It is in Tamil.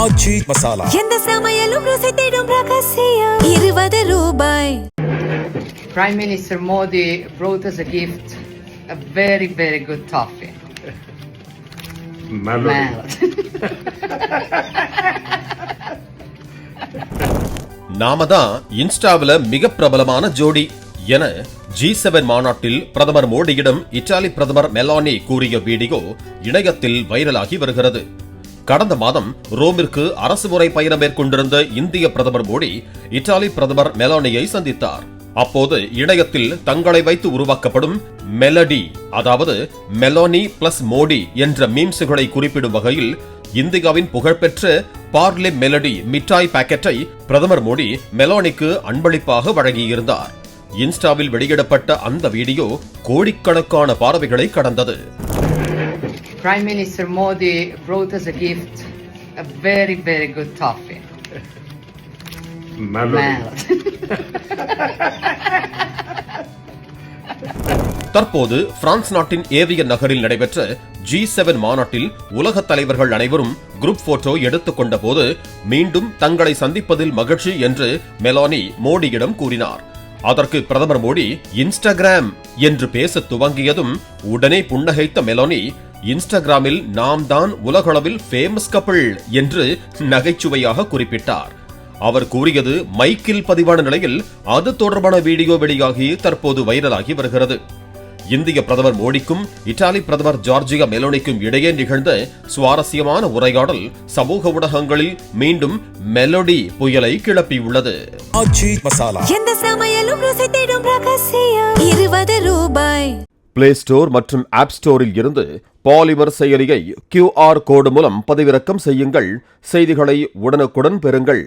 ஆச்சி மசாலா. எந்த சமையலும் ருசி தேடும் ரகசியம். 20 ரூபாய். Prime Minister Modi brought us a gift, a very, very good toffee. Malad. நாம தான் இன்ஸ்டாவில மிக பிரபலமான ஜோடி என G7 மாநாட்டில் பிரதமர் மோடியிடம் இத்தாலி பிரதமர் மெலானி கூறிய வீடியோ இணையத்தில் வைரலாகி வருகிறது. கடந்த மாதம் ரோமிற்கு அரசுமுறை பயணம் மேற்கொண்டிருந்த இந்திய பிரதமர் மோடி இத்தாலி பிரதமர் மெலானியை சந்தித்தார். அப்போது இணையத்தில் தங்களை வைத்து உருவாக்கப்படும் மெலடி, அதாவது மெலானி பிளஸ் மோடி என்ற மீம்ஸுகளை குறிப்பிடும் வகையில் இந்தியாவின் புகழ்பெற்ற பார்லே மெலடி மிட்டாய் பாக்கெட்டை பிரதமர் மோடி மெலானிக்கு அன்பளிப்பாக வழங்கியிருந்தார். இன்ஸ்டாவில் வெளியிடப்பட்ட அந்த வீடியோ கோடிக்கணக்கான பார்வைகளை கடந்தது. Prime Minister Modi brought us a gift, a very, very good toffee. Malad. தற்போது பிரான்ஸ் நாட்டின் ஏவியன் நகரில் நடைபெற்ற G7 மாநாட்டில் உலக தலைவர்கள் அனைவரும் குரூப் போட்டோ எடுத்துக்கொண்ட போது மீண்டும் தங்களை சந்திப்பதில் மகிழ்ச்சி என்று மெலானி மோடியிடம் கூறினார். அதற்கு பிரதமர் மோடி இன்ஸ்டாகிராம் என்று பேச துவங்கியதும் உடனே புன்னகைத்த மெலானி, இன்ஸ்டாகிராமில் நாம் தான் உலகளவில் ஃபேமஸ் கப்பிள் என்று நகைச்சுவையாக குறிப்பிட்டார். அவர் கூறியது மைக்கில் பதிவான நிலையில் அது தொடர்பான வீடியோ வெளியாகி தற்போது வைரலாகி வருகிறது. இந்திய பிரதமர் மோடிக்கும் இத்தாலி பிரதமர் ஜார்ஜியா மெலோனிக்கும் இடையே நிகழ்ந்த சுவாரஸ்யமான உரையாடல் சமூக ஊடகங்களில் மீண்டும் மெலோடி புயலை கிளப்பியுள்ளது. ஆச்சி மசாலா. எந்த சமையலும் ருசி தேடும் ரகசியம். 20 ரூபாய். பிளே ஸ்டோர் மற்றும் ஆப் ஸ்டோரில் இருந்து பாலிமர் செயலியை QR கோடு மூலம் பதிவிறக்கம் செய்யுங்கள். செய்திகளை உடனுக்குடன் பெறுங்கள்.